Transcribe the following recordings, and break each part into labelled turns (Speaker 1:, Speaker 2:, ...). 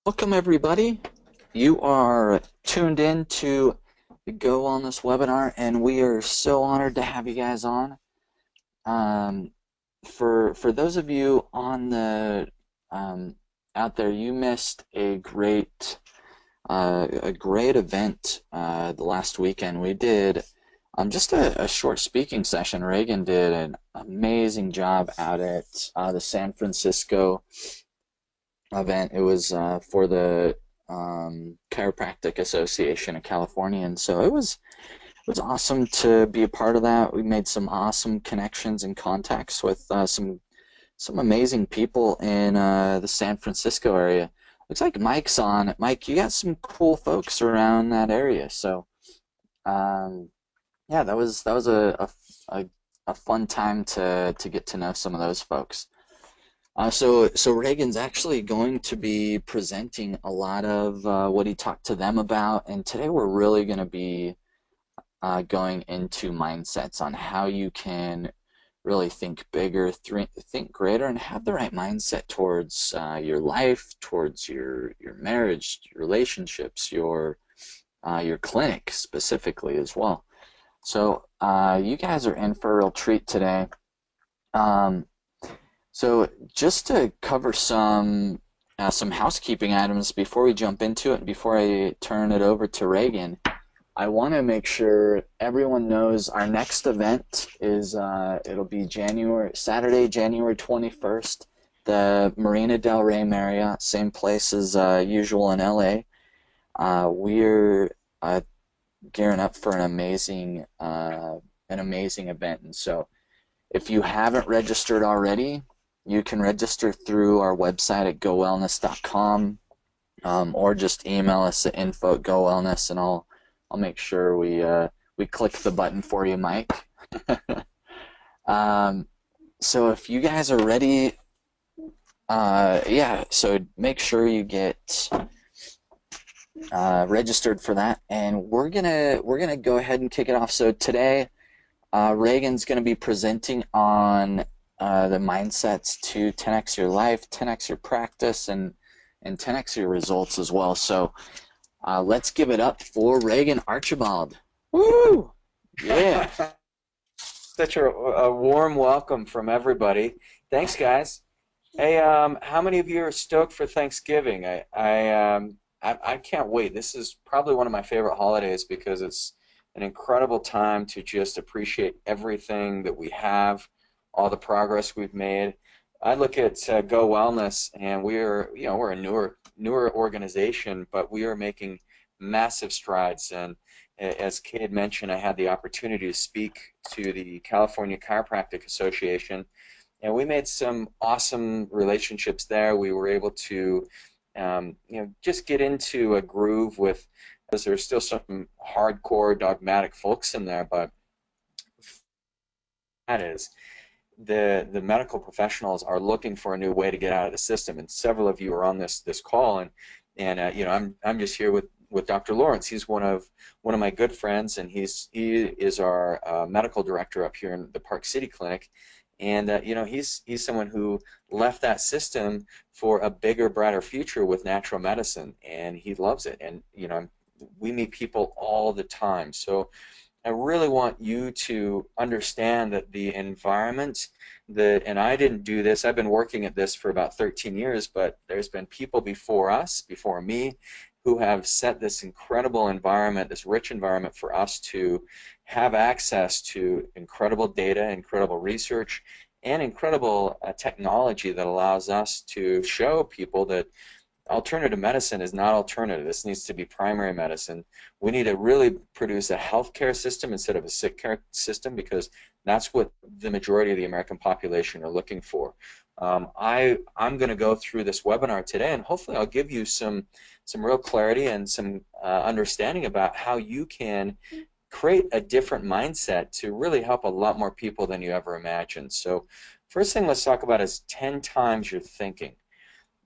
Speaker 1: Welcome everybody. You are tuned in to the Go Wellness webinar, and we are so honored to have you guys on. Um, for those of you on the um, out there, you missed a great event the last weekend. We did just a short speaking session. Reagan did an amazing job out at the San Francisco event. It was for the Chiropractic Association of California, and so it was awesome to be a part of that. We made some awesome connections and contacts with some amazing people in the San Francisco area. Looks like Mike's on. Mike, you got some cool folks around that area, so um, yeah, that was a, a fun time to get to know some of those folks. So Reagan's actually going to be presenting a lot of what he talked to them about, and today we're really going to be going into mindsets on how you can really think bigger, think greater, and have the right mindset towards your life, towards your marriage, your relationships, your clinic specifically as well. So you guys are in for a real treat today. Um, so just to cover some housekeeping items before we jump into it, and before I turn it over to Reagan, I want to make sure everyone knows our next event is it'll be Saturday, January 21st, the Marina Del Rey Marriott, same place as usual in LA. We're gearing up for an amazing event, and so if you haven't registered already, you can register through our website at gowellness.com, or just email us at info@gowellness, and I'll make sure we click the button for you, Mike. um, so if you guys are ready, yeah, so make sure you get registered for that, and we're gonna go ahead and kick it off. So today, Reagan's gonna be presenting on the mindsets to 10x your life, 10x your practice, and 10x your results as well. So let's give it up for Reagan Archibald. Woo! Yeah.
Speaker 2: Such a warm welcome from everybody. Thanks, guys. Hey, how many of you are stoked for Thanksgiving? I can't wait. This is probably one of my favorite holidays because it's an incredible time to just appreciate everything that we have, all the progress we've made. I look at Go Wellness, and we're a newer organization, but we are making massive strides. And as Kate had mentioned, I had the opportunity to speak to the California Chiropractic Association, and we made some awesome relationships there. We were able to, just get into a groove with, because there's still some hardcore dogmatic folks in there, but that is, the medical professionals are looking for a new way to get out of the system, and several of you are on this call, and I'm just here with Dr. Lawrence. He's one of my good friends, and he is our medical director up here in the Park City Clinic, and he's someone who left that system for a bigger, brighter future with natural medicine, and he loves it. And we meet people all the time, so I really want you to understand that the environment and I didn't do this, I've been working at this for about 13 years, but there's been people before us, before me, who have set this incredible environment, this rich environment for us to have access to incredible data, incredible research, and incredible technology that allows us to show people that alternative medicine is not alternative. This needs to be primary medicine. We need to really produce a healthcare system instead of a sick care system, because that's what the majority of the American population are looking for. I'm going to go through this webinar today, and hopefully I'll give you some real clarity and some understanding about how you can create a different mindset to really help a lot more people than you ever imagined. So first thing let's talk about is 10 times your thinking.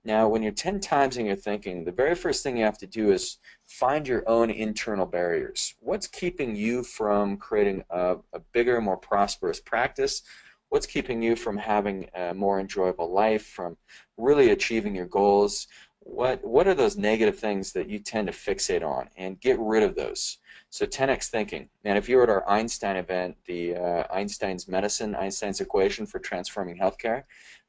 Speaker 2: Now, when you're 10 times in your thinking, the very first thing you have to do is find your own internal barriers. What's keeping you from creating a bigger, more prosperous practice? What's keeping you from having a more enjoyable life, from really achieving your goals? what are those negative things that you tend to fixate on, and get rid of those. So 10x thinking. And if you were at our Einstein event, the Einstein's medicine, Einstein's equation for transforming healthcare,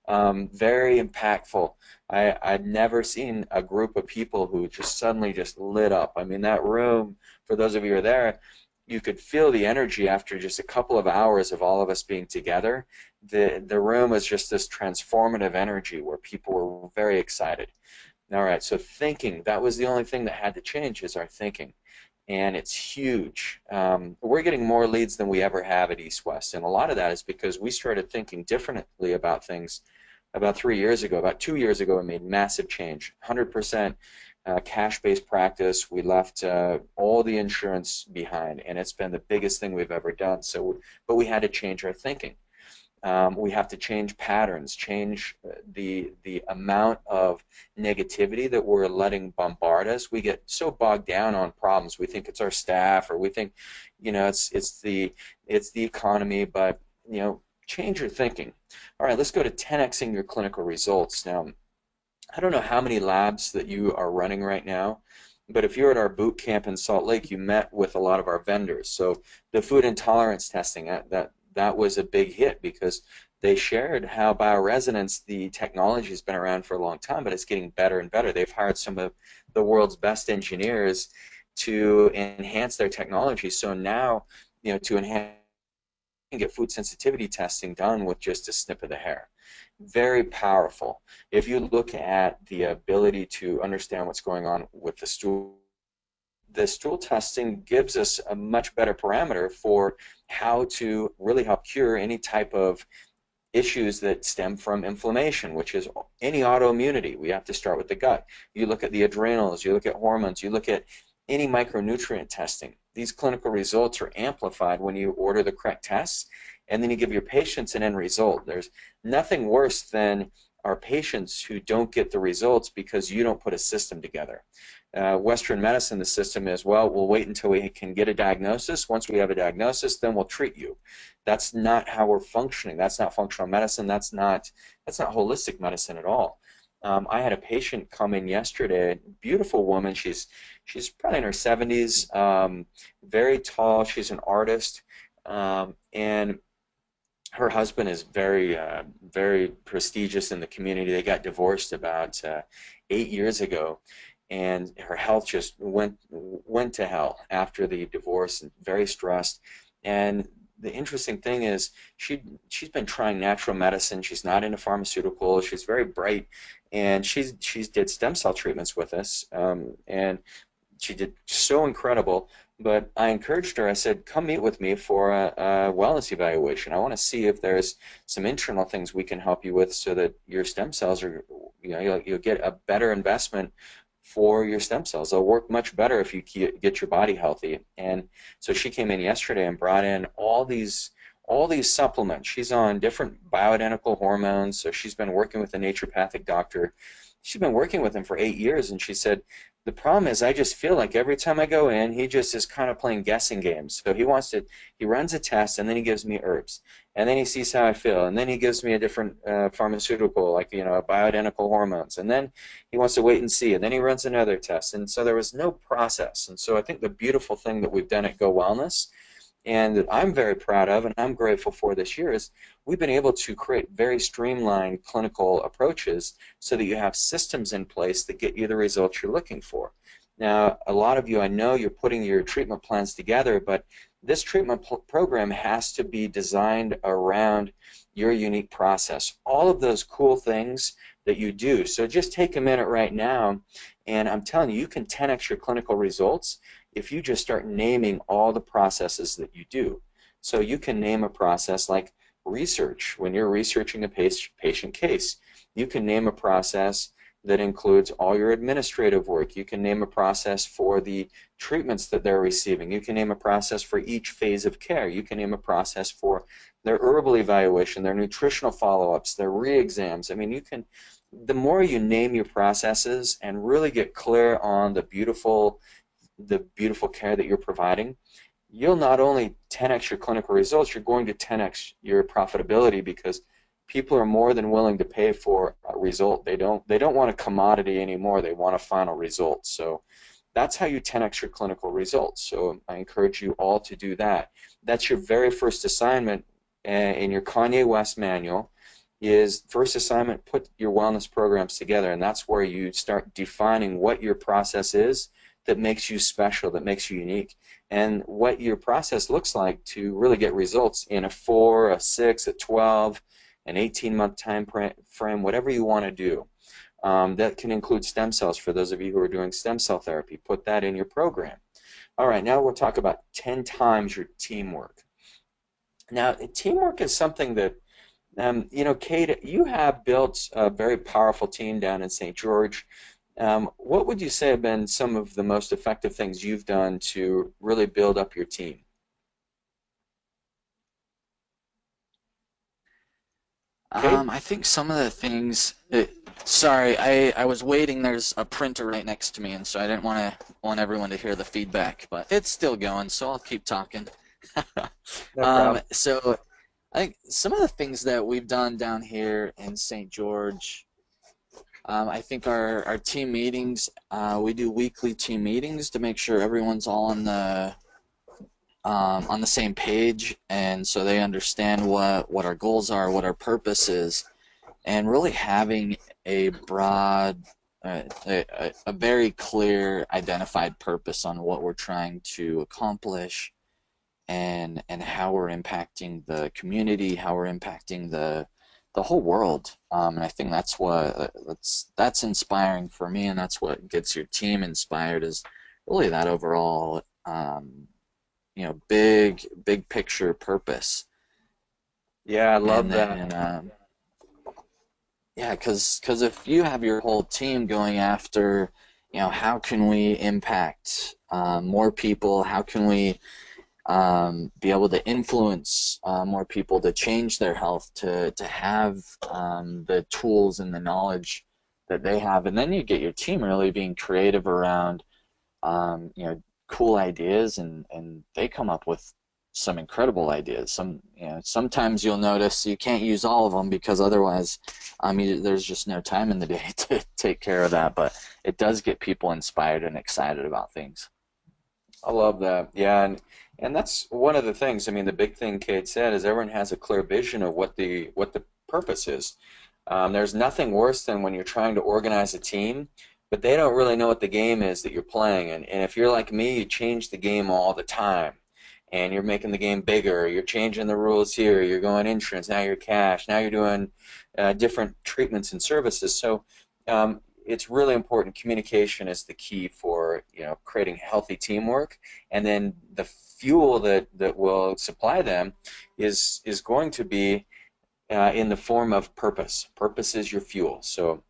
Speaker 2: very impactful. I'd never seen a group of people who just suddenly just lit up. I mean, that room, for those of you who are there, you could feel the energy after just a couple of hours of all of us being together. The room was just this transformative energy where people were very excited. All right, so thinking, that was the only thing that had to change, is our thinking. And it's huge. We're getting more leads than we ever have at East West, and a lot of that is because we started thinking differently about things about 3 years ago. About 2 years ago, we made massive change. 100% cash-based practice. We left all the insurance behind, and it's been the biggest thing we've ever done. So, but we had to change our thinking. We have to change patterns, change the amount of negativity that we're letting bombard us. We get so bogged down on problems. We think it's our staff, or we think, you know, it's the economy. But you know, change your thinking. All right, let's go to 10xing your clinical results. Now, I don't know how many labs that you are running right now, but if you're at our boot camp in Salt Lake, you met with a lot of our vendors. So the food intolerance testing, that was a big hit, because they shared how bioresonance, the technology, has been around for a long time, but it's getting better and better. They've hired some of the world's best engineers to enhance their technology. So now, you know, to enhance, you can get food sensitivity testing done with just a snip of the hair. Very powerful. If you look at the ability to understand what's going on with the stool testing gives us a much better parameter for how to really help cure any type of issues that stem from inflammation, which is any autoimmunity. We have to start with the gut. You look at the adrenals, you look at hormones, you look at any micronutrient testing. These clinical results are amplified when you order the correct tests, and then you give your patients an end result. There's nothing worse than our patients who don't get the results because you don't put a system together. Western medicine, the system is, well, we'll wait until we can get a diagnosis. Once we have a diagnosis, then we'll treat you. That's not how we're functioning. That's not functional medicine. That's not holistic medicine at all. I had a patient come in yesterday, beautiful woman. She's probably in her 70s, very tall. She's an artist, and her husband is very prestigious in the community. They got divorced about 8 years ago, and her health just went to hell after the divorce, and very stressed. And the interesting thing is she's been trying natural medicine. She's not into pharmaceuticals. She's very bright, and she's did stem cell treatments with us, and she did so incredible. But I encouraged her. I said, come meet with me for a wellness evaluation. I want to see if there's some internal things we can help you with, so that your stem cells are, you know, you'll get a better investment for your stem cells. They'll work much better if you get your body healthy. And so she came in yesterday and brought in all these supplements. She's on different bioidentical hormones, so she's been working with a naturopathic doctor. She's been working with him for 8 years, and she said, the problem is I just feel like every time I go in, he just is kind of playing guessing games. So he runs a test, and then he gives me herbs, and then he sees how I feel, and then he gives me a different pharmaceutical, like, you know, bioidentical hormones, and then he wants to wait and see, and then he runs another test. And so there was no process. And so I think the beautiful thing that we've done at Go Wellness, and that I'm very proud of and I'm grateful for this year, is we've been able to create very streamlined clinical approaches so that you have systems in place that get you the results you're looking for. Now, a lot of you, I know you're putting your treatment plans together, but this treatment program has to be designed around your unique process. All of those cool things that you do. So just take a minute right now, and I'm telling you, you can 10x your clinical results if you just start naming all the processes that you do. So you can name a process like research. When you're researching a patient case, you can name a process that includes all your administrative work. You can name a process for the treatments that they're receiving. You can name a process for each phase of care. You can name a process for their herbal evaluation, their nutritional follow-ups, their re-exams. I mean, you can, the more you name your processes and really get clear on the beautiful care that you're providing, you'll not only 10x your clinical results, you're going to 10x your profitability, because people are more than willing to pay for a result. They don't want a commodity anymore. They want a final result. So that's how you 10x your clinical results. So I encourage you all to do that. That's your very first assignment in your Kanye West manual. Is first assignment, put your wellness programs together, and that's where you start defining what your process is that makes you special, that makes you unique, and what your process looks like to really get results in a 4, a 6, a 12, an 18-month time frame, whatever you want to do. That can include stem cells for those of you who are doing stem cell therapy. Put that in your program. All right, now we'll talk about 10 times your teamwork. Now, teamwork is something that you know, Kate, you have built a very powerful team down in St. George. What would you say have been some of the most effective things you've done to really build up your team? Kate?
Speaker 1: I think some of the things. Sorry, I was waiting. There's a printer right next to me, and so I didn't want everyone to hear the feedback, but it's still going, so I'll keep talking.
Speaker 2: No problem.
Speaker 1: So I think some of the things that we've done down here in St. George, I think our team meetings, we do weekly team meetings to make sure everyone's all on the same page, and so they understand what our goals are, what our purpose is, and really having a broad, a very clear identified purpose on what we're trying to accomplish, and how we're impacting the community, how we're impacting the whole world. And I think that's inspiring for me, and that's what gets your team inspired, is really that overall big picture purpose.
Speaker 2: Yeah, I
Speaker 1: And
Speaker 2: love that.
Speaker 1: then yeah, because if you have your whole team going after, how can we impact more people? How can we be able to influence more people to change their health, to have the tools and the knowledge that they have, and then you get your team really being creative around cool ideas, and they come up with some incredible ideas. Sometimes you'll notice you can't use all of them because otherwise, there's just no time in the day to take care of that. But it does get people inspired and excited about things.
Speaker 2: I love that. Yeah, and that's one of the things. I mean, the big thing Kate said is everyone has a clear vision of what the purpose is. There's nothing worse than when you're trying to organize a team, but they don't really know what the game is that you're playing. And if you're like me, you change the game all the time, and you're making the game bigger. You're changing the rules here. You're going insurance. Now you're cash. Now you're doing different treatments and services. So it's really important. Communication is the key for creating healthy teamwork, and then the fuel that will supply them is going to be in the form of purpose. Purpose is your fuel. So,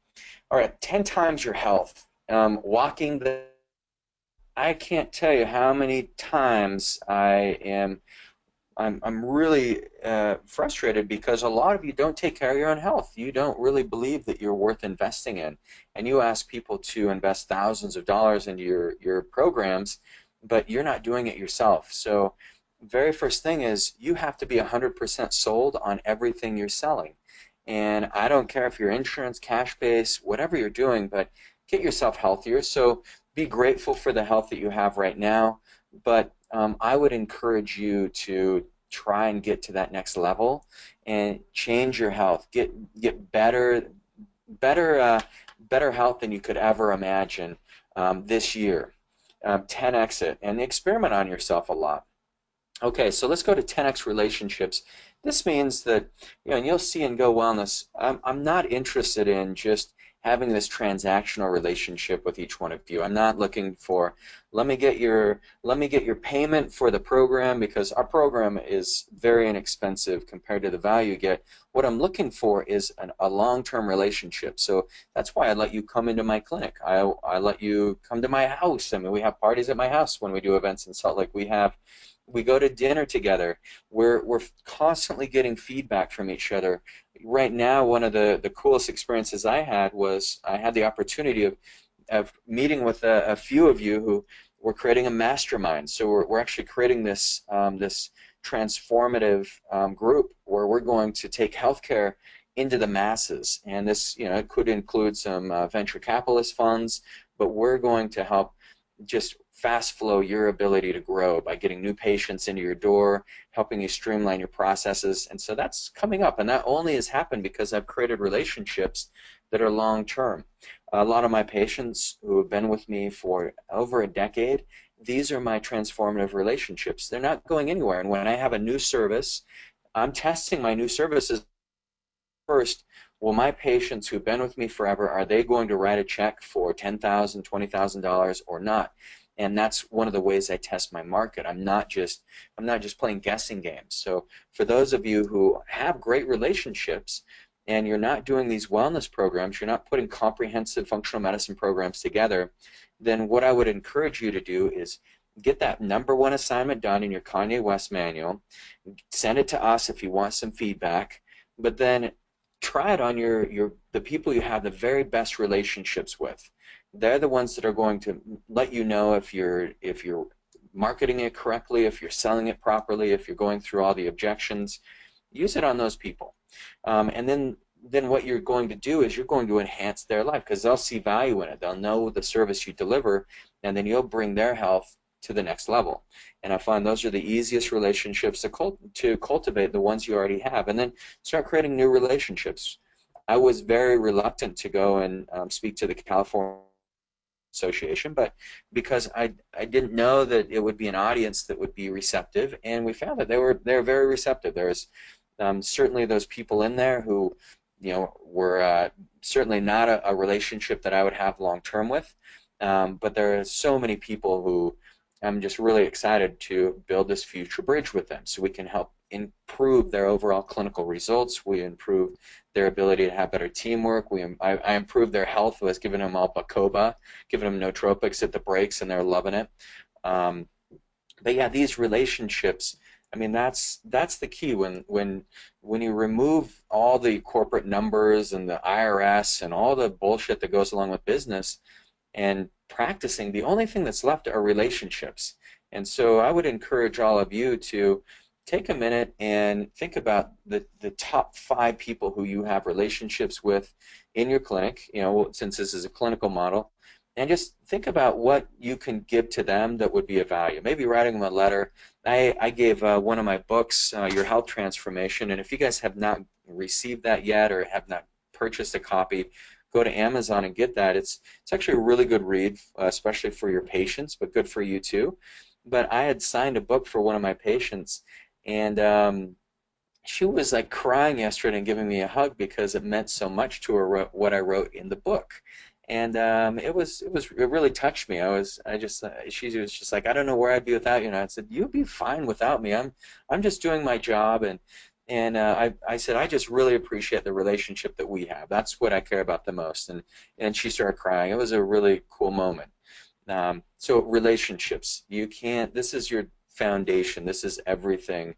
Speaker 2: all right, 10 times your health. Walking I can't tell you how many times I'm really frustrated because a lot of you don't take care of your own health. You don't really believe that you're worth investing in. And you ask people to invest thousands of dollars into your programs, but you're not doing it yourself. So very first thing is you have to be 100% sold on everything you're selling. And I don't care if you're insurance, cash-based, whatever you're doing, but get yourself healthier. So be grateful for the health that you have right now, but I would encourage you to try and get to that next level and change your health. Get better health than you could ever imagine this year. 10x it and experiment on yourself a lot. Okay, so let's go to 10x relationships. This means that, and you'll see in Go Wellness, I'm not interested in just having this transactional relationship with each one of you. I'm not looking for, let me get your payment for the program, because our program is very inexpensive compared to the value you get. What I'm looking for is a long-term relationship. So that's why I let you come into my clinic. I let you come to my house. I mean, we have parties at my house when we do events in Salt Lake. We go to dinner together. We're constantly getting feedback from each other. Right now, one of the coolest experiences I had was I had the opportunity of meeting with a few of you who were creating a mastermind. So we're actually creating this transformative group where we're going to take healthcare into the masses. And this, it could include some venture capitalist funds, but we're going to help just fast flow your ability to grow by getting new patients into your door, helping you streamline your processes. And so that's coming up, and that only has happened because I've created relationships that are long term. A lot of my patients who have been with me for over a decade, these are my transformative relationships. They're not going anywhere. And when I have a new service, I'm testing my new services first. Will my patients who've been with me forever, are they going to write a check for $10,000, $20,000 or not? And that's one of the ways I test my market. I'm not just playing guessing games. So for those of you who have great relationships and you're not doing these wellness programs, you're not putting comprehensive functional medicine programs together, then what I would encourage you to do is get that #1 assignment done in your Kanye West manual, send it to us if you want some feedback, but then try it on the people you have the very best relationships with. They're the ones that are going to let you know if you're marketing it correctly, if you're selling it properly, if you're going through all the objections. Use it on those people. And then what you're going to do is you're going to enhance their life because they'll see value in it. They'll know the service you deliver, and then you'll bring their health to the next level. And I find those are the easiest relationships to cultivate, the ones you already have, and then start creating new relationships. I was very reluctant to go and speak to the California Association, but because I didn't know that it would be an audience that would be receptive, and we found that they were very receptive. There's certainly those people in there who were certainly not a relationship that I would have long term with, but there are so many people who I'm just really excited to build this future bridge with them so we can help improve their overall clinical results. We improve their ability to have better teamwork. I improved their health. I was giving them all Bacopa, giving them nootropics at the breaks, and they're loving it. But yeah, these relationships, I mean, that's the key. When you remove all the corporate numbers and the IRS and all the bullshit that goes along with business and practicing, the only thing that's left are relationships. And so I would encourage all of you to take a minute and think about the top 5 people who you have relationships with in your clinic, since this is a clinical model, and just think about what you can give to them that would be of value. Maybe writing them a letter. I gave one of my books, Your Health Transformation, and if you guys have not received that yet or have not purchased a copy, go to Amazon and get that. It's actually a really good read, especially for your patients, but good for you too. But I had signed a book for one of my patients, and she was like crying yesterday and giving me a hug because it meant so much to her what I wrote in the book. And it really touched me. She was just like, I don't know where I'd be without you. And I said, you'll be fine without me. I'm just doing my job, and I said, I just really appreciate the relationship that we have. That's what I care about the most. And she started crying. It was a really cool moment. So relationships, this is your foundation. This is everything.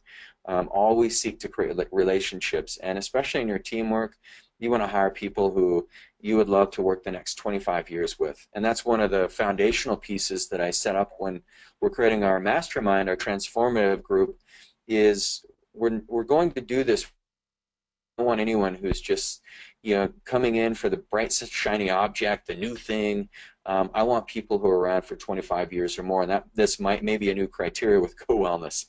Speaker 2: Always seek to create relationships, and especially in your teamwork, you want to hire people who you would love to work the next 25 years with. And that's one of the foundational pieces that I set up when we're creating our mastermind, our transformative group, is we're going to do this. I don't want anyone who's just coming in for the bright shiny object, the new thing. I want people who are around for 25 years or more, and this may be a new criteria with GoWellness.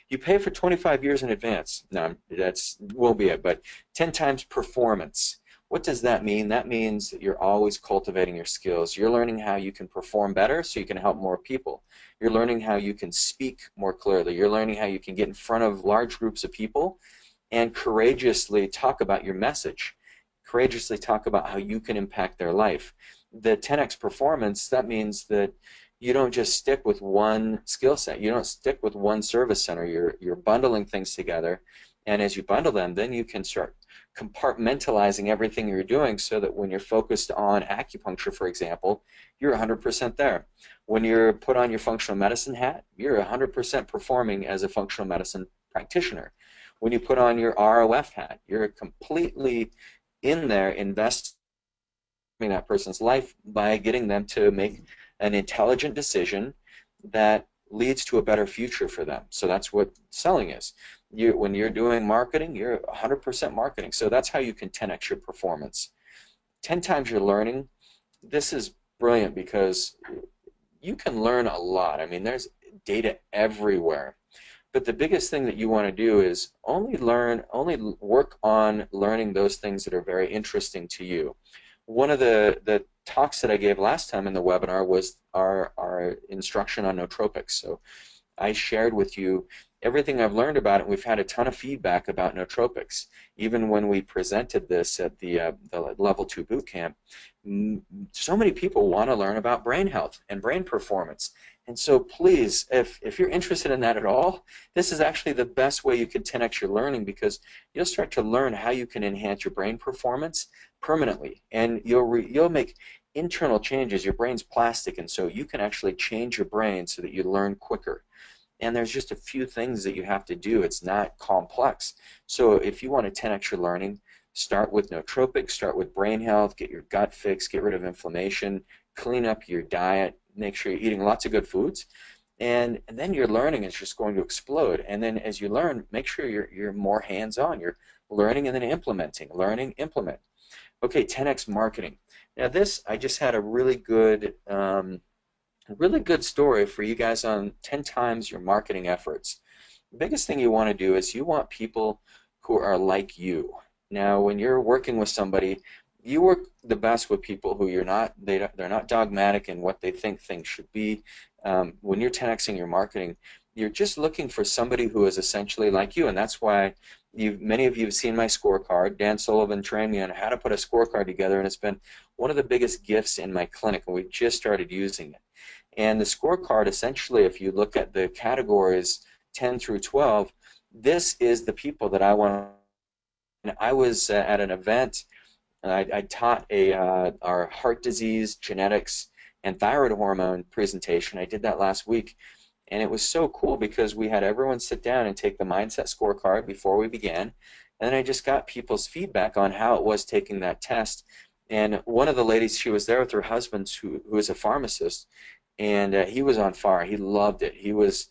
Speaker 2: You pay for 25 years in advance. No, that won't be it, but 10 times performance. What does that mean? That means that you're always cultivating your skills. You're learning how you can perform better so you can help more people. You're learning how you can speak more clearly. You're learning how you can get in front of large groups of people and courageously talk about your message. Courageously talk about how you can impact their life. The 10x performance, that means that you don't just stick with one skill set. You don't stick with one service center. You're bundling things together, and as you bundle them, then you can start compartmentalizing everything you're doing so that when you're focused on acupuncture, for example, you're 100% there. When you're put on your functional medicine hat, you're 100% performing as a functional medicine practitioner. When you put on your ROF hat, you're completely in there investing in that person's life by getting them to make an intelligent decision that leads to a better future for them. So that's what selling is. when you're doing marketing, you're 100% marketing. So that's how you can 10x your performance. 10 times your learning. This is brilliant because you can learn a lot. I mean, there's data everywhere. But the biggest thing that you want to do is only work on learning those things that are very interesting to you. One of the talks that I gave last time in the webinar was our instruction on nootropics. So I shared with you everything I've learned about it. We've had a ton of feedback about nootropics. Even when we presented this at the Level 2 boot camp, so many people want to learn about brain health and brain performance. And so please, if you're interested in that at all, this is actually the best way you can 10x your learning, because you'll start to learn how you can enhance your brain performance permanently. And you'll make internal changes. Your brain's plastic, and so you can actually change your brain so that you learn quicker. And there's just a few things that you have to do. It's not complex. So if you want to 10x your learning, start with nootropics, start with brain health, get your gut fixed, get rid of inflammation, clean up your diet, make sure you're eating lots of good foods, and then your learning is just going to explode. And then as you learn, make sure you're more hands-on. You're learning and then implementing, learning, implement. Okay, 10x marketing. Now this, I just had a really good story for you guys on 10 times your marketing efforts. The biggest thing you want to do is you want people who are like you. Now, when you're working with somebody, you work the best with people who they're not dogmatic in what they think things should be. When you're 10xing your marketing, you're just looking for somebody who is essentially like you, and that's why many of you have seen my scorecard. Dan Sullivan trained me on how to put a scorecard together, and it's been one of the biggest gifts in my clinic, and we've just started using it. And the scorecard, essentially, if you look at the categories 10 through 12, this is the people that I want. And I was at an event, and I taught our heart disease, genetics, and thyroid hormone presentation. I did that last week, and it was so cool because we had everyone sit down and take the mindset scorecard before we began, and then I just got people's feedback on how it was taking that test. And one of the ladies, she was there with her husband, who is a pharmacist, and he was on fire. He loved it. He was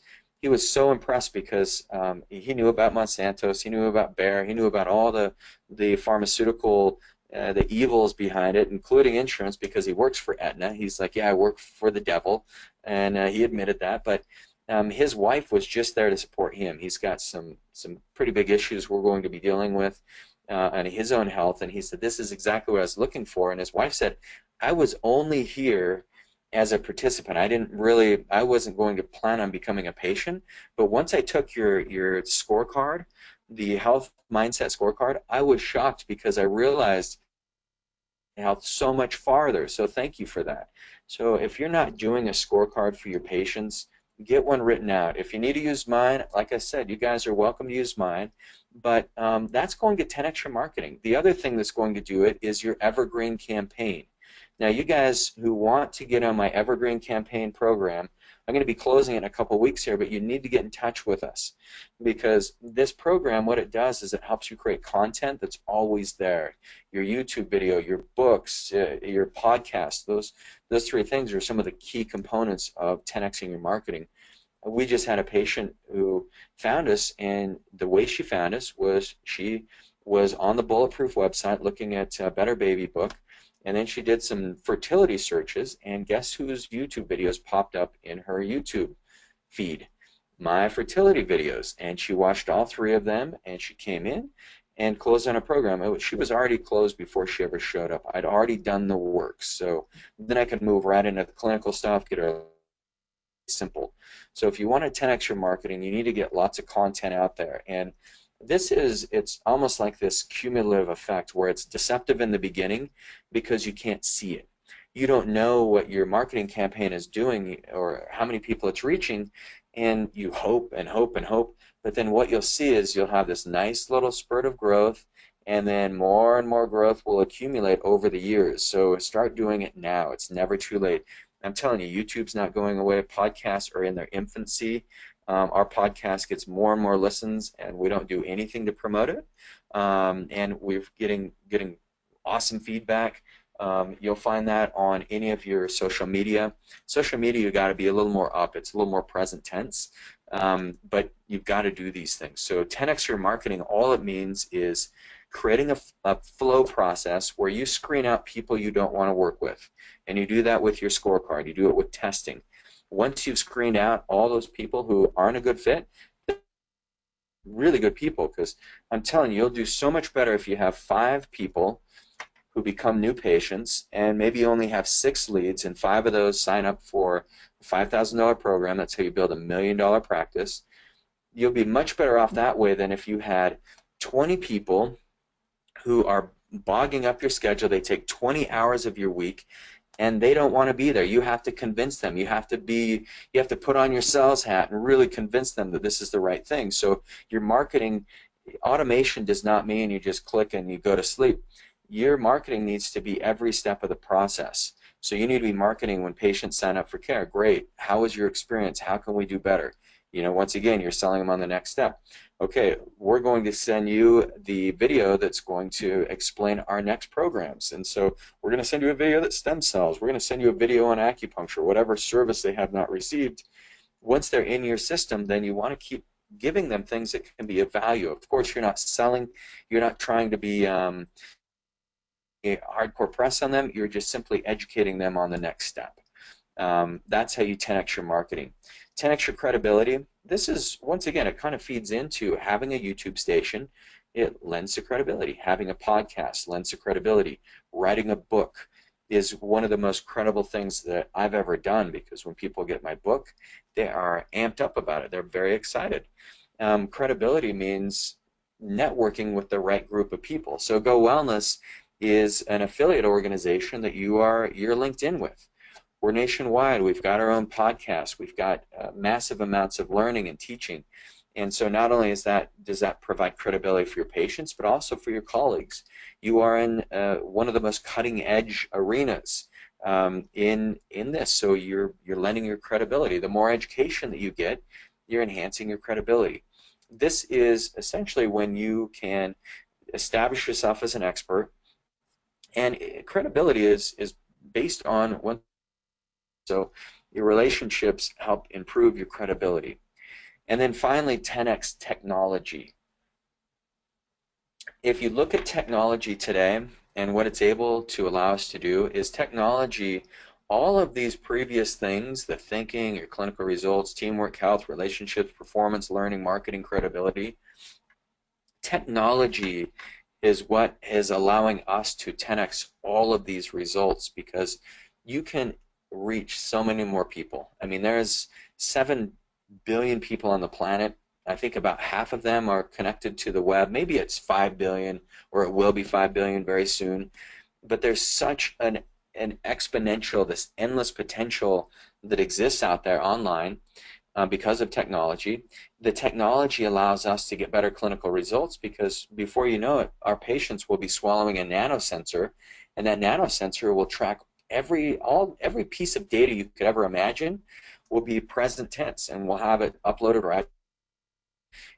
Speaker 2: so impressed because he knew about Monsanto's, he knew about Bayer, he knew about all the pharmaceutical the evils behind it, including insurance, because he works for Aetna. He's like, yeah, I work for the devil, and he admitted that. But his wife was just there to support him. He's got some pretty big issues we're going to be dealing with on his own health, and he said, this is exactly what I was looking for. And his wife said, I was only here as a participant. I wasn't going to plan on becoming a patient, but once I took your scorecard, the health mindset scorecard, I was shocked because I realized health so much farther. So thank you for that. So if you're not doing a scorecard for your patients, get one written out. If you need to use mine, like I said, you guys are welcome to use mine, but that's going to 10x your marketing. The other thing that's going to do it is your evergreen campaign. Now, you guys who want to get on my Evergreen Campaign program, I'm going to be closing it in a couple weeks here, but you need to get in touch with us, because this program, what it does is it helps you create content that's always there. Your YouTube video, your books, your podcast, those three things are some of the key components of 10xing your marketing. We just had a patient who found us, and the way she found us was she was on the Bulletproof website looking at Better Baby book. And then she did some fertility searches, and guess whose YouTube videos popped up in her YouTube feed? My fertility videos. And she watched all three of them, and she came in and closed on a program. She was already closed before she ever showed up. I'd already done the work. So then I could move right into the clinical stuff, get her simple. So if you want to 10x your marketing, you need to get lots of content out there. And it's almost like this cumulative effect where it's deceptive in the beginning because you can't see it. You don't know what your marketing campaign is doing or how many people it's reaching, and you hope and hope and hope, but then what you'll see is you'll have this nice little spurt of growth, and then more and more growth will accumulate over the years. So start doing it now. It's never too late. I'm telling you, YouTube's not going away. Podcasts are in their infancy. Our podcast gets more and more listens, and we don't do anything to promote it. And we're getting awesome feedback. You'll find that on any of your social media. Social media, you got to be a little more up. It's a little more present tense. But you've got to do these things. So 10x your marketing, all it means is creating a flow process where you screen out people you don't want to work with. And you do that with your scorecard. You do it with testing. Once you've screened out all those people who aren't a good fit, really good people, because I'm telling you, you'll do so much better if you have 5 people who become new patients and maybe you only have 6 leads and 5 of those sign up for a $5,000 program. That's how you build $1 million practice. You'll be much better off that way than if you had 20 people who are bogging up your schedule. They take 20 hours of your week and they don't want to be there. You have to convince them. You have to put on your sales hat and really convince them that this is the right thing. So your marketing automation does not mean you just click and you go to sleep. Your marketing needs to be every step of the process. So you need to be marketing when patients sign up for care. Great. How was your experience? How can we do better? Once again, you're selling them on the next step. Okay, we're going to send you the video that's going to explain our next programs. And so we're going to send you a video that's stem cells. We're going to send you a video on acupuncture, whatever service they have not received. Once they're in your system, then you want to keep giving them things that can be of value. Of course, you're not selling. You're not trying to be hardcore press on them. You're just simply educating them on the next step. That's how you 10x your marketing. 10x your credibility. This is, once again, it kind of feeds into having a YouTube station. It lends to credibility. Having a podcast lends to credibility. Writing a book is one of the most credible things that I've ever done, because when people get my book, they are amped up about it. They're very excited. Credibility means networking with the right group of people. So Go Wellness is an affiliate organization that you're linked in with. We're nationwide. We've got our own podcast. We've got massive amounts of learning and teaching. And so not only does that provide credibility for your patients, but also for your colleagues. You are in one of the most cutting-edge arenas in this, so you're lending your credibility. The more education that you get, you're enhancing your credibility. This is essentially when you can establish yourself as an expert, and credibility is based on one. So your relationships help improve your credibility. And then finally, 10x technology. If you look at technology today and what it's able to allow us to do, is technology, all of these previous things, the thinking, your clinical results, teamwork, health, relationships, performance, learning, marketing, credibility, technology is what is allowing us to 10x all of these results, because you can reach so many more people. I mean, there's 7 billion people on the planet. I think about half of them are connected to the web. Maybe it's 5 billion, or it will be 5 billion very soon. But there's such an exponential, this endless potential that exists out there online because of technology. The technology allows us to get better clinical results, because before you know it, our patients will be swallowing a nanosensor, and that nanosensor will track every piece of data you could ever imagine will be present tense, and we'll have it uploaded right.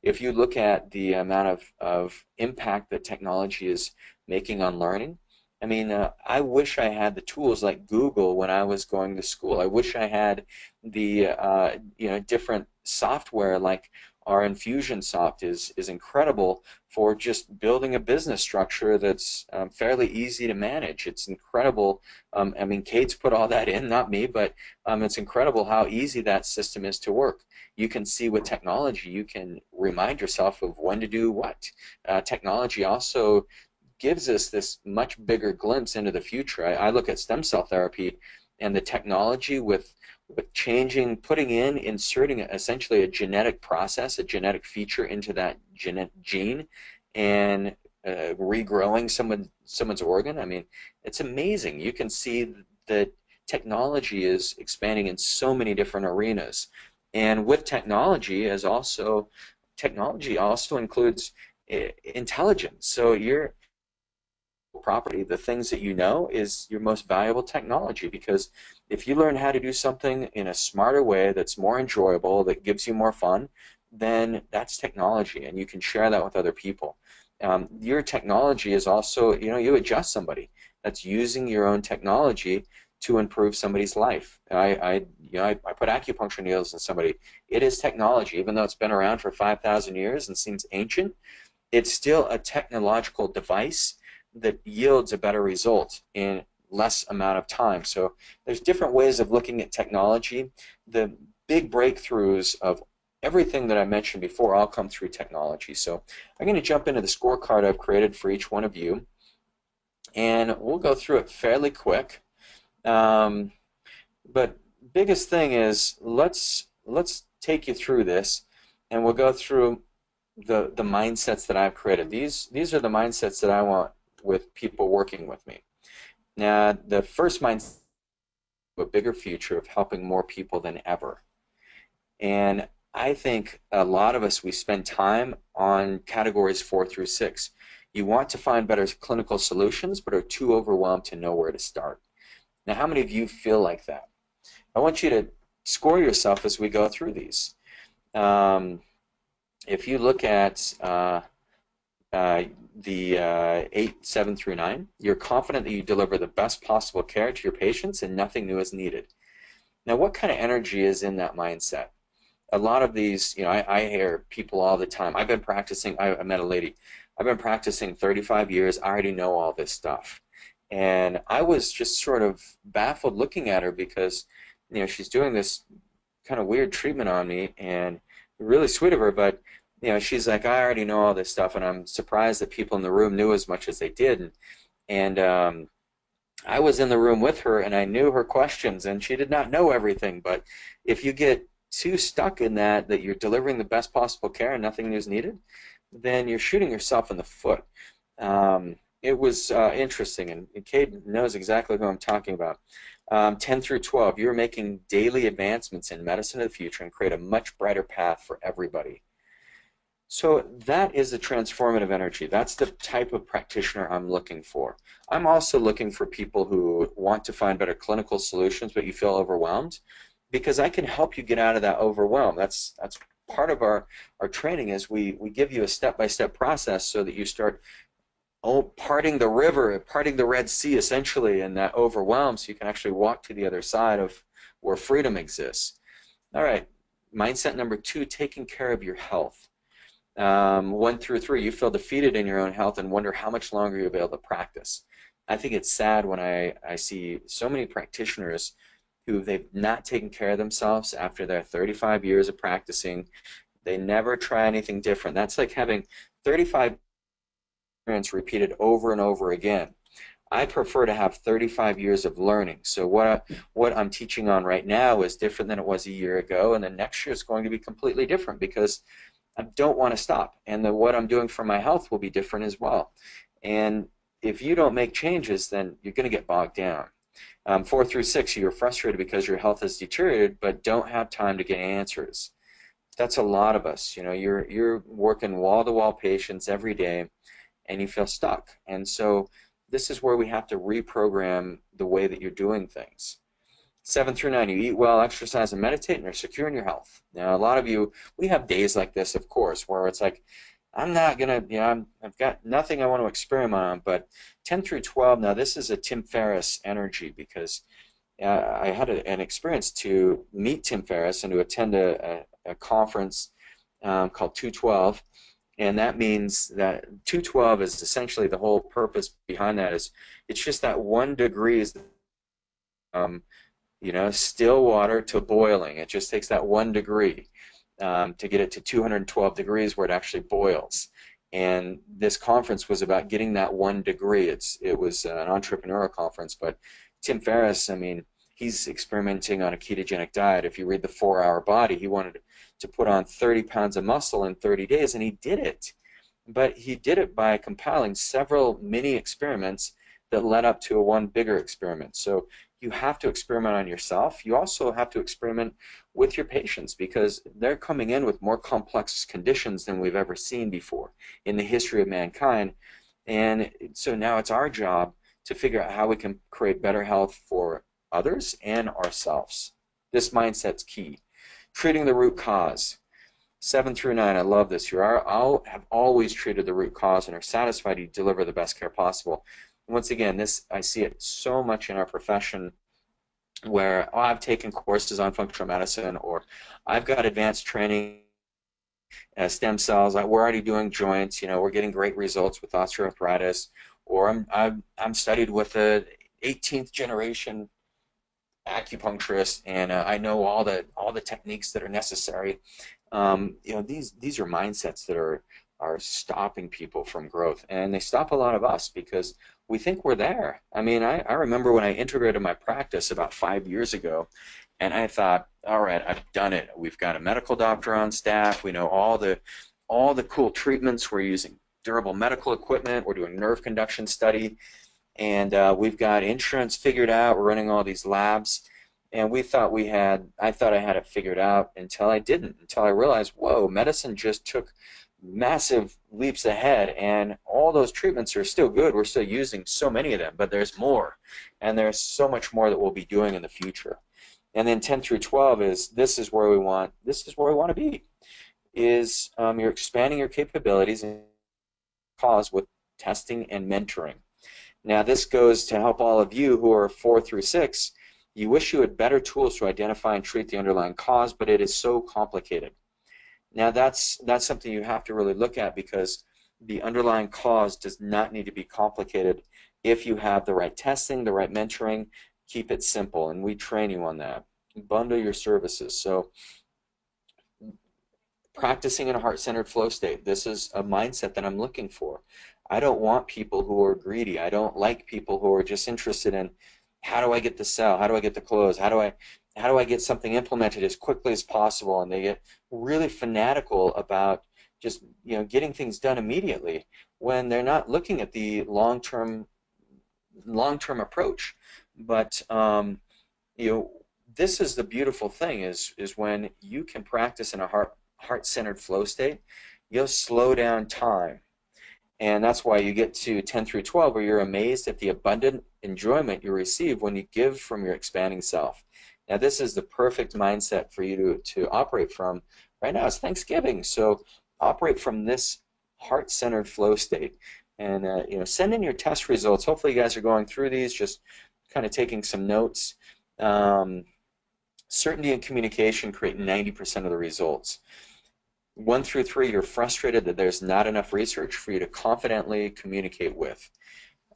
Speaker 2: If you look at the amount of impact that technology is making on learning, I mean, I wish I had the tools like Google when I was going to school. I wish I had the different software like our Infusionsoft is incredible for just building a business structure that's fairly easy to manage. It's incredible. I mean, Kate's put all that in, not me, but it's incredible how easy that system is to work. You can see with technology, you can remind yourself of when to do what. Technology also gives us this much bigger glimpse into the future. I look at stem cell therapy and the technology with changing, inserting essentially a genetic process, a genetic feature into that gene, and regrowing someone's organ. I mean, it's amazing. You can see that technology is expanding in so many different arenas. And with technology also includes intelligence. So your property, the things that you know, is your most valuable technology, because if you learn how to do something in a smarter way that's more enjoyable, that gives you more fun, then that's technology, and you can share that with other people. Your technology is also, you adjust somebody that's using your own technology to improve somebody's life. I put acupuncture needles in somebody. It is technology, even though it's been around for 5,000 years and seems ancient. It's still a technological device that yields a better result in less amount of time. So there's different ways of looking at technology. The big breakthroughs of everything that I mentioned before all come through technology. So I'm going to jump into the scorecard I've created for each one of you, and we'll go through it fairly quick. But biggest thing is let's take you through this, and we'll go through the mindsets that I've created. These are the mindsets that I want with people working with me. Now, the first mindset, a bigger future of helping more people than ever. And I think a lot of us, we spend time on categories 4 through 6. You want to find better clinical solutions, but are too overwhelmed to know where to start. Now, how many of you feel like that? I want you to score yourself as we go through these. If you look at the 8, 7 through 9, you're confident that you deliver the best possible care to your patients and nothing new is needed. Now, what kind of energy is in that mindset? A lot of these, I hear people all the time. I've been practicing, I met a lady, I've been practicing 35 years, I already know all this stuff. And I was just sort of baffled looking at her because, she's doing this kind of weird treatment on me, and really sweet of her, but she's like, I already know all this stuff, and I'm surprised that people in the room knew as much as they did. And I was in the room with her, and I knew her questions, and she did not know everything. But if you get too stuck in that you're delivering the best possible care and nothing new is needed, then you're shooting yourself in the foot. It was interesting, and Kate knows exactly who I'm talking about. 10 through 12, you're making daily advancements in medicine of the future and create a much brighter path for everybody. So that is the transformative energy. That's the type of practitioner I'm looking for. I'm also looking for people who want to find better clinical solutions, but you feel overwhelmed, because I can help you get out of that overwhelm. That's part of our training is we give you a step-by-step process so that you start parting the river, parting the Red Sea essentially, and that overwhelm, so you can actually walk to the other side of where freedom exists. All right, mindset number 2, taking care of your health. 1 through 3, you feel defeated in your own health and wonder how much longer you'll be able to practice. I think it's sad when I see so many practitioners who they've not taken care of themselves after their 35 years of practicing. They never try anything different. That's like having 35 experience repeated over and over again. I prefer to have 35 years of learning. So what I'm teaching on right now is different than it was a year ago, and then next year is going to be completely different because I don't want to stop. And what I'm doing for my health will be different as well. And if you don't make changes, then you're going to get bogged down. 4 through 6, you're frustrated because your health has deteriorated but don't have time to get answers. That's a lot of us. You're working wall-to-wall patients every day, and you feel stuck. And so this is where we have to reprogram the way that you're doing things. 7 through 9, you eat well, exercise, and meditate, and you're secure in your health. Now, a lot of you, we have days like this, of course, where it's like, I'm not going to, I've got nothing I want to experiment on. But 10 through 12, now this is a Tim Ferriss energy, because I had an experience to meet Tim Ferriss and to attend a conference called 212. And that means that 212 is essentially, the whole purpose behind that is it's just that 1 degree is still water to boiling. It just takes that 1 degree to get it to 212 degrees where it actually boils. And this conference was about getting that 1 degree. It was an entrepreneurial conference, but Tim Ferriss, he's experimenting on a ketogenic diet. If you read The 4-Hour Body, he wanted to put on 30 pounds of muscle in 30 days, and he did it. But he did it by compiling several mini experiments that led up to one bigger experiment. So you have to experiment on yourself. You also have to experiment with your patients, because they're coming in with more complex conditions than we've ever seen before in the history of mankind. And so now it's our job to figure out how we can create better health for others and ourselves. This mindset's key. Treating the root cause. 7 through 9, I love this. You have always treated the root cause and are satisfied you deliver the best care possible. And once again, I see it so much in our profession where, oh, I've taken courses on functional medicine, or I've got advanced training stem cells. We're already doing joints. We're getting great results with osteoarthritis, or I'm studied with a 18th generation acupuncturist, and I know all the techniques that are necessary. These are mindsets that are stopping people from growth, and they stop a lot of us because we think we're there. I mean, I remember when I integrated my practice about 5 years ago, and I thought, all right, I've done it. We've got a medical doctor on staff. We know all the cool treatments. We're using durable medical equipment. We're doing nerve conduction study, and we've got insurance figured out. We're running all these labs, and I thought I had it figured out until I didn't, until I realized, whoa, medicine just took massive leaps ahead, and all those treatments are still good. We're still using so many of them, but there's more, and there's so much more that we'll be doing in the future. And then 10 through 12 this is where we want to be, is you're expanding your capabilities and cause with testing and mentoring. Now, this goes to help all of you who are 4 through 6. You wish you had better tools to identify and treat the underlying cause, but it is so complicated. Now, that's something you have to really look at, because the underlying cause does not need to be complicated if you have the right testing, the right mentoring. Keep it simple, and we train you on that. Bundle your services. So practicing in a heart-centered flow state, this is a mindset that I'm looking for. I don't want people who are greedy. I don't like people who are just interested in, how do I get the cell? How do I get the close? How do I get something implemented as quickly as possible? And they get really fanatical about just getting things done immediately, when they're not looking at the long-term approach. But this is the beautiful thing, is when you can practice in a heart-centered flow state, you'll slow down time. And that's why you get to 10 through 12, where you're amazed at the abundant enjoyment you receive when you give from your expanding self. Now, this is the perfect mindset for you to operate from. Right now, it's Thanksgiving, so operate from this heart-centered flow state. And send in your test results. Hopefully, you guys are going through these, just kind of taking some notes. Certainty and communication create 90% of the results. 1 through 3, you're frustrated that there's not enough research for you to confidently communicate with.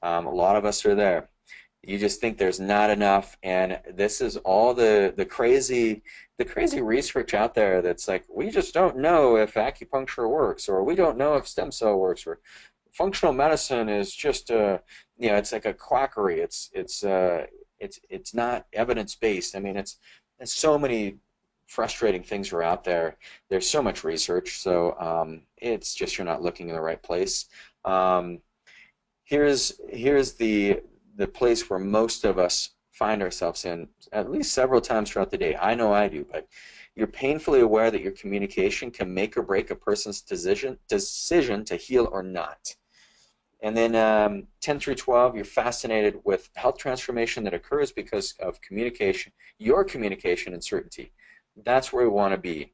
Speaker 2: A lot of us are there. You just think there's not enough, and this is all the crazy research out there that's like, we just don't know if acupuncture works, or we don't know if stem cell works, or functional medicine is just it's like a quackery. It's not evidence-based. I mean, it's so many frustrating things are out there. There's so much research, so it's just you're not looking in the right place. Here's the place where most of us find ourselves in, at least several times throughout the day. I know I do, but you're painfully aware that your communication can make or break a person's decision to heal or not. And then 10 through 12, you're fascinated with health transformation that occurs because of communication, your communication and certainty. That's where we want to be.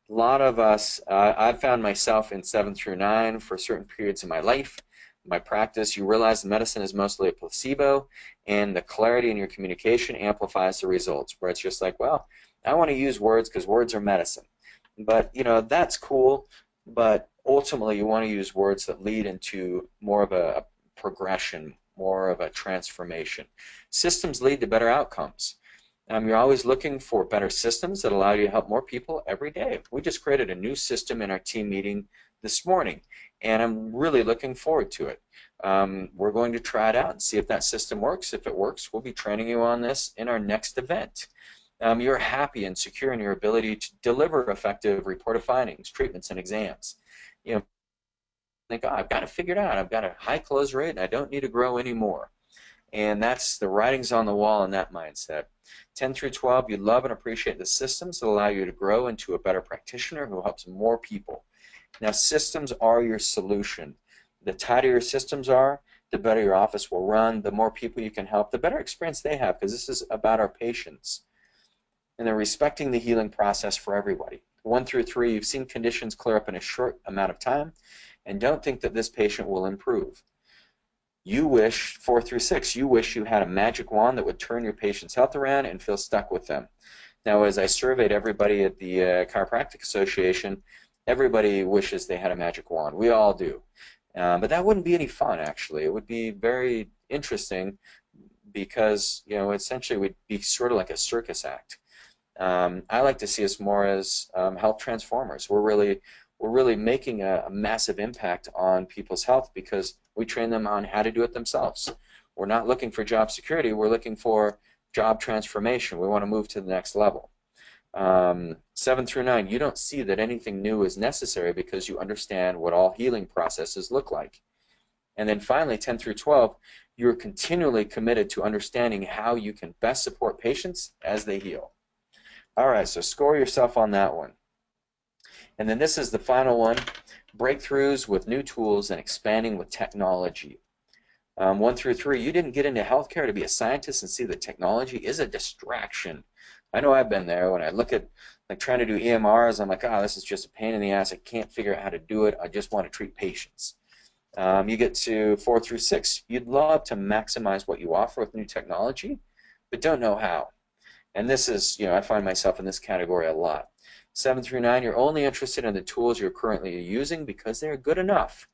Speaker 2: A lot of us, I've found myself in 7 through 9 for certain periods of my life, my practice. You realize medicine is mostly a placebo, and the clarity in your communication amplifies the results, where it's just like, well, I want to use words because words are medicine. But, that's cool, but ultimately you want to use words that lead into more of a progression, more of a transformation. Systems lead to better outcomes. You're always looking for better systems that allow you to help more people every day. We just created a new system in our team meeting this morning, and I'm really looking forward to it. We're going to try it out and see if that system works. If it works, we'll be training you on this in our next event. You're happy and secure in your ability to deliver effective reported findings, treatments, and exams. Think, oh, I've got it figured out. I've got a high close rate, and I don't need to grow anymore. And that's the writing's on the wall in that mindset. 10 through 12, you love and appreciate the systems that allow you to grow into a better practitioner who helps more people. Now, systems are your solution. The tighter your systems are, the better your office will run, the more people you can help, the better experience they have, because this is about our patients. And then respecting the healing process for everybody. 1 through 3, you've seen conditions clear up in a short amount of time, and don't think that this patient will improve. You wish, 4 through 6, you wish you had a magic wand that would turn your patient's health around and feel stuck with them. Now, as I surveyed everybody at the Chiropractic Association, everybody wishes they had a magic wand. We all do. But that wouldn't be any fun, actually. It would be very interesting because, essentially it would be sort of like a circus act. I like to see us more as health transformers. We're really making a massive impact on people's health because we train them on how to do it themselves. We're not looking for job security. We're looking for job transformation. We want to move to the next level. 7 through 9, you don't see that anything new is necessary because you understand what all healing processes look like. And then finally, 10 through 12, you're continually committed to understanding how you can best support patients as they heal. All right, so score yourself on that one. And then this is the final one, breakthroughs with new tools and expanding with technology. 1 through 3, you didn't get into healthcare to be a scientist and see that technology is a distraction. I know I've been there. When I look at trying to do EMRs, I'm like, oh, this is just a pain in the ass. I can't figure out how to do it. I just want to treat patients. You get to 4 through 6, you'd love to maximize what you offer with new technology, but don't know how. And this is, I find myself in this category a lot. 7 through 9, you're only interested in the tools you're currently using because they're good enough.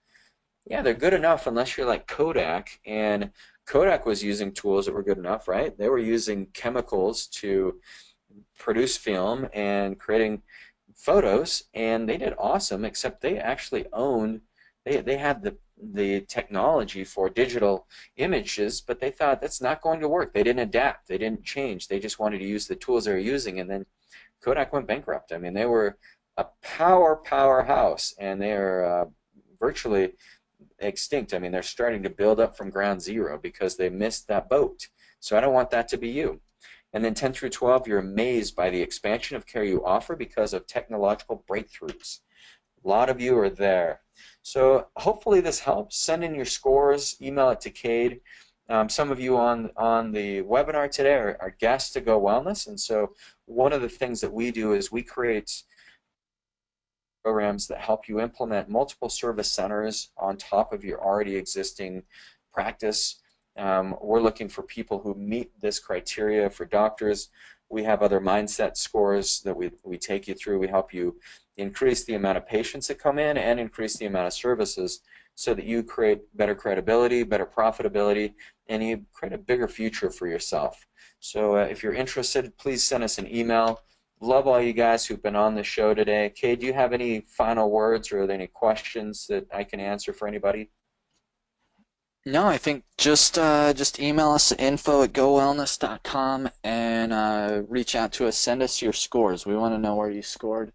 Speaker 2: Yeah, they're good enough unless you're like Kodak, and Kodak was using tools that were good enough, right? They were using chemicals to produce film and creating photos, and they did awesome, except they actually owned, they had the technology for digital images, but they thought that's not going to work. They didn't adapt. They didn't change. They just wanted to use the tools they were using, and then Kodak went bankrupt. I mean, they were a powerhouse, and they are virtually extinct. I mean, they're starting to build up from ground zero because they missed that boat. So I don't want that to be you. And then 10 through 12, you're amazed by the expansion of care you offer because of technological breakthroughs. A lot of you are there. So hopefully this helps. Send in your scores, email it to Cade. Some of you on the webinar today are guests to Go Wellness, and so one of the things that we do is we create programs that help you implement multiple service centers on top of your already existing practice. We're looking for people who meet this criteria. For doctors, we have other mindset scores that we take you through. We help you increase the amount of patients that come in and increase the amount of services so that you create better credibility, better profitability, and you create a bigger future for yourself. So if you're interested, please send us an email. Love all you guys who've been on the show today. Kay, do you have any final words or are there any questions that I can answer for anybody?
Speaker 1: No, I think just email us at info@gowellness.com and reach out to us. Send us your scores. We want to know where you scored.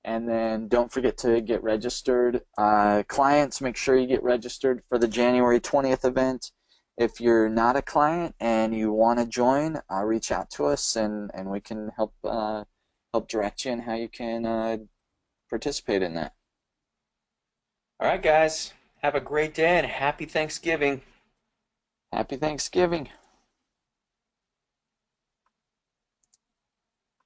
Speaker 1: And then don't forget to get registered. Clients, make sure you get registered for the January 20th event. If you're not a client and you want to join, reach out to us and we can help direct you in how you can participate in that.
Speaker 2: All right, guys. Have a great day and happy Thanksgiving.
Speaker 1: Happy Thanksgiving.